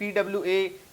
PWA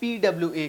PWA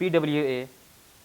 PWA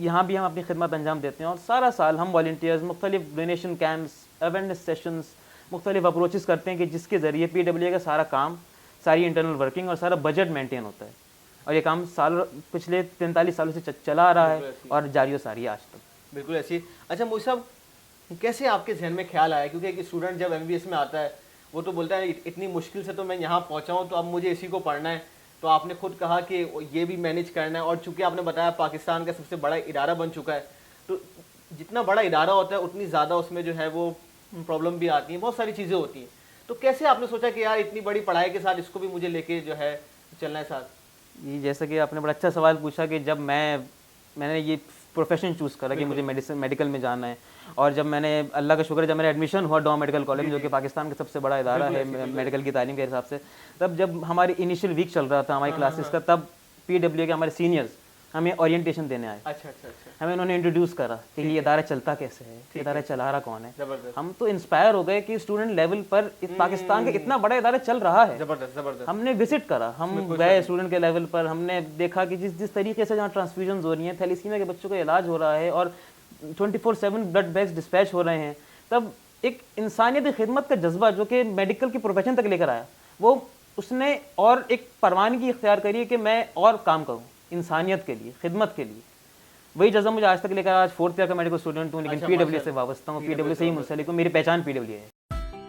یہاں بھی ہم اپنی خدمت انجام دیتے ہیں اور سارا سال ہم والنٹیئرز مختلف ڈونیشن کیمپس اویئرنیس سیشنز مختلف اپروچز کرتے ہیں کہ جس کے ذریعے پی ڈبلیو اے کا سارا کام ساری انٹرنل ورکنگ اور سارا بجٹ مینٹین ہوتا ہے اور یہ کام پچھلے 43 سالوں سے چلا آ رہا ہے اور جاری و ساری ہے آج تک. بالکل ایسی. اچھا مجھ صاحب کیسے آپ کے ذہن میں خیال آیا, کیونکہ ایک اسٹوڈنٹ جب ایم بی ایس میں آتا ہے وہ تو بولتا ہے اتنی مشکل سے تو میں یہاں پہنچا ہوں تو اب مجھے اسی کو پڑھنا ہے, تو آپ نے خود کہا کہ یہ بھی مینیج کرنا ہے, اور چونکہ آپ نے بتایا پاکستان کا سب سے بڑا ادارہ بن چکا ہے, تو جتنا بڑا ادارہ ہوتا ہے اتنی زیادہ اس میں جو ہے وہ پرابلم بھی آتی ہیں, بہت ساری چیزیں ہوتی ہیں, تو کیسے آپ نے سوچا کہ یار اتنی بڑی پڑھائی کے ساتھ اس کو بھی مجھے لے کے جو ہے چلنا ہے ساتھ؟ یہ جیسا کہ آپ نے بڑا اچھا سوال پوچھا کہ جب میں نے یہ پروفیشن چوز کرا کہ مجھے میڈیکل میں جانا ہے, اور جب میں نے اللہ کا شکر ہے جب میرا ایڈمیشن ہوا ڈوم میڈیکل کالج جو کہ پاکستان کا سب سے بڑا ادارہ ہے میڈیکل کی تعلیم کے حساب سے, تب جب ہماری انیشیل ویک چل رہا تھا ہماری کلاسز کا, تب پی ڈبلیو کے ہمارے سینئرز ہمیں اورینٹیشن دینے آئے. اچھا, ہمیں انہوں نے انٹروڈیوس کرا کہ یہ ادارہ چلتا کیسے ہے, یہ ادارہ چلا رہا کون ہے. ہم تو انسپائر ہو گئے کہ اسٹوڈنٹ لیول پر پاکستان کا اتنا بڑا ادارہ چل رہا ہے. ہم نے وزٹ کرا, ہم گئے اسٹوڈنٹ کے لیول پر, ہم نے دیکھا کہ جس طریقے سے جہاں ٹرانسفیوژنز ہو رہی ہیں, تھیلیسیمیا کے بچوں کا علاج ہو رہا ہے اور 24/7 بلڈ بیگس ڈسپیچ ہو رہے ہیں, تب ایک انسانیتی خدمت کا جذبہ جو کہ میڈیکل کی پروفیشن تک لے کر آیا, وہ اس نے اور ایک پروانگی اختیار کری کہ میں اور کام کروں انسانیت کے لیے, خدمت کے لیے. وہی جذبہ مجھے آج تک لے کر, آج 4th ایئر کا میڈیکل اسٹوڈنٹ ہوں لیکن پی ڈبلیو سے وابستہ ہوں, پی ڈبلیو سے ہی منسلک ہوں, میری پہچان پی ڈبلیو ہے.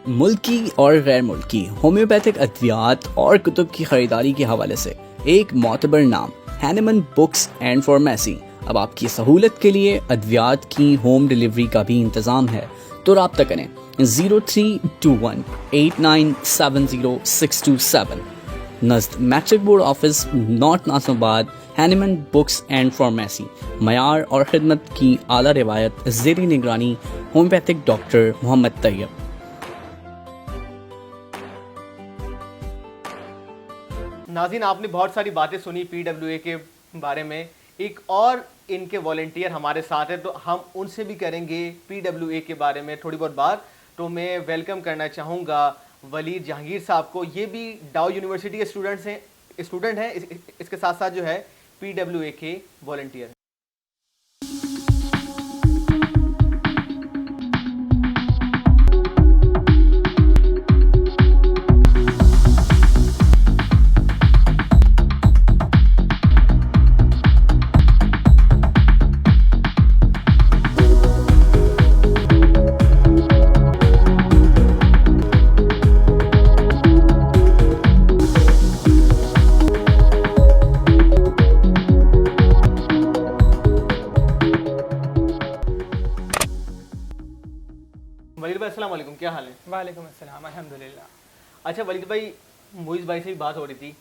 ملکی اور غیر ملکی ہومیوپیتھک ادویات اور کتب کی خریداری کے حوالے سے ایک معتبر نام ہینیمن بکس اینڈ فارمیسی. اب آپ کی سہولت کے لیے ادویات کی ہوم ڈلیوری کا بھی انتظام ہے, تو رابطہ کریں 0321897067 نزد میٹرک بورڈ آفس نارتھ ناظم آباد. ہینیمن بکس اینڈ فارمیسی, معیار اور خدمت کی اعلیٰ روایت, زیر نگرانی ہومیوپیتھک ڈاکٹر محمد طیب. ناظرین آپ نے بہت ساری باتیں سنی پی ڈبلیو اے کے بارے میں, ایک اور ان کے والنٹیئر ہمارے ساتھ ہیں تو ہم ان سے بھی کریں گے پی ڈبلیو اے کے بارے میں تھوڑی بہت بات. تو میں ویلکم کرنا چاہوں گا ولید جہانگیر صاحب کو, یہ بھی ڈاؤ یونیورسٹی کے اسٹوڈنٹ ہیں, اس کے ساتھ ساتھ جو ہے پی ڈبلیو اے کے والنٹیئر ہیں. ولید بھائی السلام علیکم, کیا حال ہے؟ وعلیکم السلام, الحمدللہ. اچھا ولید بھائی, موئز بھائی سے بھی بات ہو رہی تھی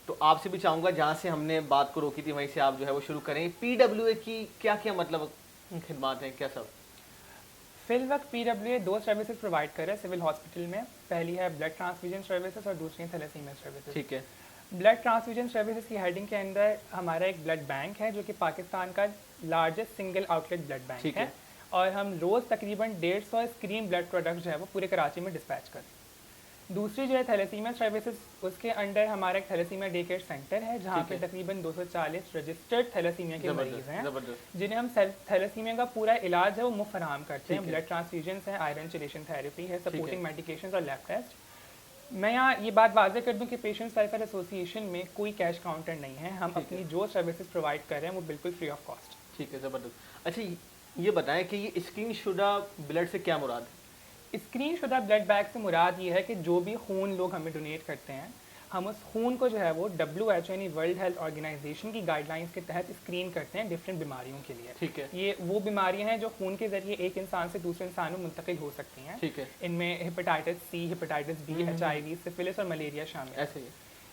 تو آپ سے بھی چاہوں گا جہاں سے ہم نے بات کو روکی تھی وہیں سے آپ جو ہے وہ شروع کریں. پی ڈبلیو اے کی کیا کیا مطلب خدمات ہیں, کیا سب؟ فی الوقت P W A 2 services provide کر رہے ہیں سول ہاسپٹل میں. پہلی ہے بلڈ ٹرانسفیوژن سروسز اور دوسری تھیلیسیمیا سروسز. ٹھیک ہے. بلڈ ٹرانسفیوژن سروسز کی ہیڈنگ کے اندر ہمارا ایک بلڈ بینک ہے جو کہ پاکستان کا largest single outlet blood bank ہے, اور ہم روز تقریباً 150 اسکرین بلڈ پروڈکٹس جو ہے وہ پورے کراچی میں ڈسپیچ کرتے ہیں. دوسری جو ہے تھیلیسیمیا سروسز, اس کے انڈر ہمارا ایک تھیلیسیمیا ڈے کیئر سینٹر ہے جہاں پہ تقریباً 240 رجسٹرڈ تھیلیسیمیا کے مریض ہیں جنہیں ہم تھیلیسیمیا کا پورا علاج ہے وہ مفت فراہم کرتے ہیں. بلڈ ٹرانسفیوژنس ہیں, آئرن چیلیشن تھراپی ہے, سپورٹنگ میڈیکیشنز اور لیب ٹیسٹ. میں یہاں یہ بات واضح کر دوں کہ پیشنٹس ویلفیئر ایسوسی ایشن میں کوئی کیش کاؤنٹر نہیں ہے, ہم اپنی جو سروسز پرووائڈ کر رہے ہیں وہ بالکل فری آف کاسٹ. ٹھیک ہے, زبردست. اچھا یہ بتائیں کہ یہ اسکرین شدہ بلڈ سے کیا مراد ہے؟ اسکرین شدہ بلڈ بینک سے مراد یہ ہے کہ جو بھی خون لوگ ہمیں ڈونیٹ کرتے ہیں, ہم اس خون کو جو ہے وہ WHO یعنی ورلڈ ہیلتھ آرگنائزیشن کی گائیڈ لائنس کے تحت اسکرین کرتے ہیں ڈفرینٹ بیماریوں کے لیے. ٹھیک ہے. یہ وہ بیماریاں ہیں جو خون کے ذریعے ایک انسان سے دوسرے انسان میں منتقل ہو سکتی ہیں. ٹھیک ہے. ان میں hepatitis C, hepatitis B, HIV, syphilis اور ملیریا شامل ہیں. ایسے ہی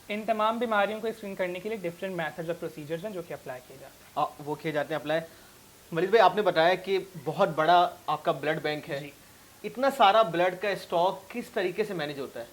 ان تمام بیماریوں کو اسکرین کرنے کے لیے ڈفرینٹ میتھڈز اور پروسیجرز ہیں جو کہ اپلائی کیے جاتے ہیں. وہ کیے جاتے ہیں اپلائی. ولید بھائی آپ نے بتایا کہ بہت بڑا آپ کا بلڈ بینک ہے, اتنا سارا بلڈ کا اسٹاک کس طریقے سے مینیج ہوتا ہے؟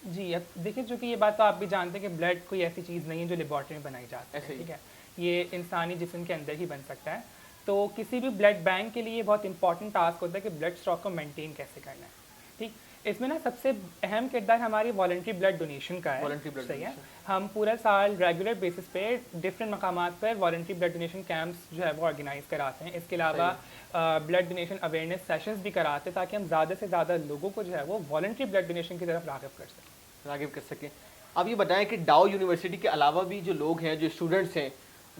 جی اب دیکھیں, چونکہ یہ بات تو آپ بھی جانتے ہیں کہ بلڈ کوئی ایسی چیز نہیں ہے جو لیبارٹری میں بنائی جاتی ہے. ٹھیک ہے, یہ انسانی جسم کے اندر ہی بن سکتا ہے. تو کسی بھی بلڈ بینک کے لیے بہت امپورٹنٹ ٹاسک ہوتا ہے کہ بلڈ اسٹاک کو مینٹین کیسے کرنا ہے. ٹھیک, اس میں نا سب سے اہم کردار ہماری والنٹری بلڈ ڈونیشن کا ہے. صحیح ہے. ہم پورا سال ریگولر بیسس پہ ڈفرینٹ مقامات پر والنٹری بلڈ ڈونیشن کیمپس جو ہے وہ آرگنائز کراتے ہیں. اس کے علاوہ بلڈ ڈونیشن اویئرنیس سیشنز بھی کراتے ہیں تاکہ ہم زیادہ سے زیادہ لوگوں کو جو ہے وہ والنٹری بلڈ ڈونیشن کی طرف راغب کر سکیں. آپ یہ بتائیں کہ ڈاؤ یونیورسٹی کے علاوہ بھی جو لوگ ہیں جو اسٹوڈنٹس ہیں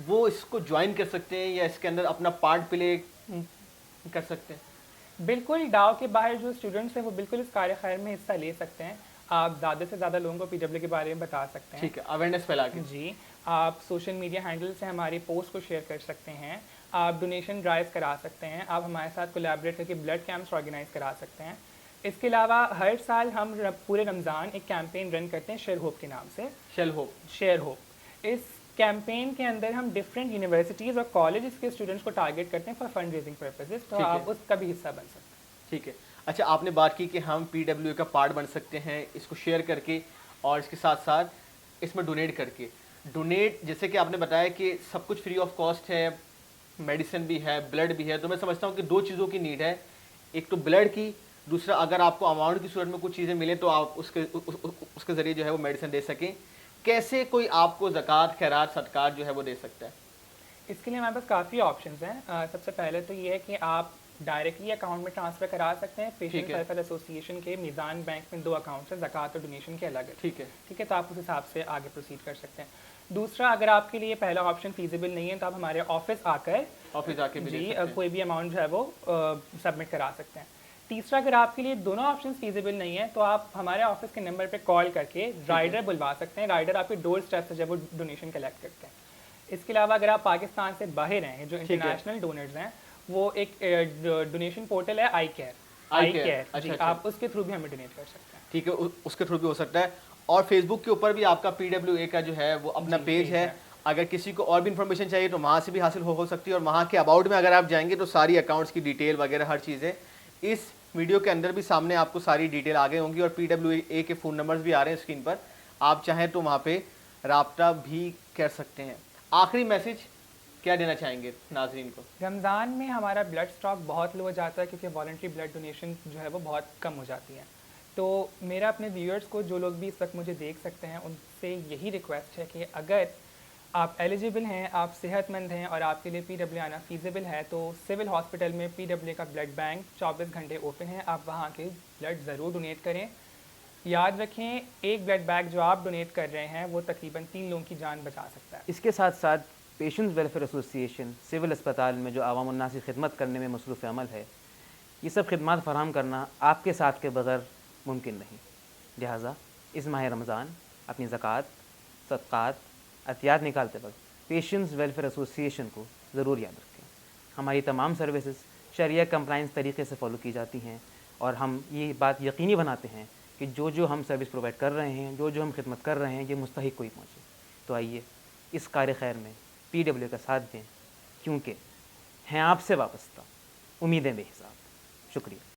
وہ اس کو جوائن کر سکتے ہیں یا اس کے اندر اپنا پارٹ پلے کر سکتے ہیں؟ بالکل. ڈاؤ کے باہر جو اسٹوڈنٹس ہیں وہ بالکل اس کار خیر میں حصہ لے سکتے ہیں. آپ زیادہ سے زیادہ لوگوں کو پی ڈبلیو کے بارے میں بتا سکتے ہیں. ٹھیک ہے, اویئرنیس پھیلا کے. جی, آپ سوشل میڈیا ہینڈل سے ہماری پوسٹ کو شیئر کر سکتے ہیں. آپ ڈونیشن ڈرائیو کرا سکتے ہیں. آپ ہمارے ساتھ کولیبریٹ کر کے بلڈ کیمپس آرگنائز کرا سکتے ہیں. اس کے علاوہ ہر سال ہم پورے رمضان ایک کیمپین رن کرتے ہیں شیئر ہوپ کے نام سے. Share hope. اس کیمپین کے اندر ہم ڈفرینٹ یونیورسٹیز اور کالجز کے اسٹوڈنٹس کو ٹارگیٹ کرتے ہیں فار فنڈ ریزنگ پرپزز. تو آپ اس کا بھی حصہ بن سکتے ہیں. ٹھیک ہے. اچھا, آپ نے بات کی کہ ہم پی ڈبلیو کا پارٹ بن سکتے ہیں اس کو شیئر کر کے اور اس کے ساتھ ساتھ اس میں ڈونیٹ کر کے. ڈونیٹ جیسے کہ آپ نے بتایا کہ سب کچھ فری آف کاسٹ ہے, میڈیسن بھی ہے, بلڈ بھی ہے. تو میں سمجھتا ہوں کہ دو چیزوں کی نیڈ ہے, ایک تو بلڈ کی, دوسرا اگر آپ کو اماؤنٹ کی صورت میں کچھ چیزیں ملیں تو آپ اس کے ذریعے جو ہے وہ میڈیسن دے سکیں. کیسے کوئی آپ کو زکوٰۃ, خیرات, صدقات جو ہے وہ دے سکتا ہے؟ اس کے لیے ہمارے پاس کافی آپشنز ہیں. سب سے پہلے تو یہ ہے کہ آپ ڈائریکٹلی اکاؤنٹ میں ٹرانسفر کرا سکتے ہیں. پیشنٹ ویلفیئر ایسوسی ایشن کے میزان بینک میں 2 اکاؤنٹس ہیں, زکوٰۃ اور ڈونیشن کے الگ ہے. ٹھیک ہے, تو آپ اس حساب سے آگے پروسیڈ کر سکتے ہیں. دوسرا, اگر آپ کے لیے پہلا آپشن فیزیبل نہیں ہے تو آپ ہمارے آفس آ کے جی کوئی بھی اماؤنٹ جو ہے وہ سبمٹ کرا سکتے ہیں. تیسرا, اگر آپ کے لیے دونوں آپشن فیزیبل نہیں ہے تو آپ ہمارے آفس کے نمبر پہ کال کر کے رائڈر بلوا سکتے ہیں. رائڈر آپ کے ڈور اسٹیپ سے جب وہ ڈونیشن کلیکٹ کرتے ہیں. اس کے علاوہ اگر آپ پاکستان سے باہر ہیں, جو انٹرنیشنل ڈونرز ہیں, وہ ایک ڈونیشن پورٹل ہے آئی کیئر, جی آپ اس کے تھرو بھی ہمیں ڈونیٹ کر سکتے ہیں. ٹھیک ہے, اس کے تھرو بھی ہو سکتا ہے. اور فیس بک کے اوپر بھی آپ کا پی ڈبلیو اے کا جو ہے وہ اپنا پیج ہے. اگر کسی کو اور بھی انفارمیشن چاہیے تو وہاں سے بھی حاصل ہو سکتی ہے. اور وہاں کے اباؤٹ میں اگر آپ جائیں گے تو ساری اکاؤنٹس کی ڈیٹیل وغیرہ ہر چیزیں اس ویڈیو کے اندر بھی سامنے آپ کو ساری ڈیٹیل آگے ہوں گی. اور پی ڈبلیو اے کے فون نمبرز بھی آ رہے ہیں اسکرین پر, آپ چاہیں تو وہاں پہ رابطہ بھی کر سکتے ہیں. آخری میسج کیا دینا چاہیں گے ناظرین کو؟ رمضان میں ہمارا بلڈ اسٹاک بہت لو ہو جاتا ہے کیونکہ والنٹری بلڈ ڈونیشن جو ہے وہ بہت کم ہو جاتی ہے. تو میرا اپنے ویورز کو, جو لوگ بھی اس وقت مجھے دیکھ سکتے ہیں, ان سے یہی ریکویسٹ ہے کہ اگر آپ ایلیجیبل ہیں, آپ صحت مند ہیں اور آپ کے لیے پی ڈبلیو آنا فیزیبل ہے تو سول ہاسپٹل میں پی ڈبلیو کا بلڈ بینک 24 گھنٹے اوپن ہے. آپ وہاں کے بلڈ ضرور ڈونیٹ کریں. یاد رکھیں, ایک بلڈ بیگ جو آپ ڈونیٹ کر رہے ہیں وہ تقریباً 3 لوگوں کی جان بچا سکتا ہے. اس کے ساتھ ساتھ پیشنٹس ویلفیئر ایسوسی ایشن سول اسپتال میں جو عوام الناس کی خدمت کرنے میں مصروف عمل ہے, یہ سب خدمات فراہم کرنا آپ کے ساتھ کے بغیر ممکن نہیں. لہٰذا اس ماہ رمضان اپنی زکوٰۃ, صدقات, عطیات نکالتے وقت پیشنٹس ویلفیئر ایسوسی ایشن کو ضرور یاد رکھیں. ہماری تمام سروسز شریعہ کمپلائنس طریقے سے فالو کی جاتی ہیں اور ہم یہ بات یقینی بناتے ہیں کہ جو ہم سروس پرووائڈ کر رہے ہیں, جو ہم خدمت کر رہے ہیں, یہ مستحق کو ہی پہنچے. تو آئیے اس کار خیر میں پی ڈبلیو کا ساتھ دیں, کیونکہ ہیں آپ سے وابستہ امیدیں بے حساب. شکریہ.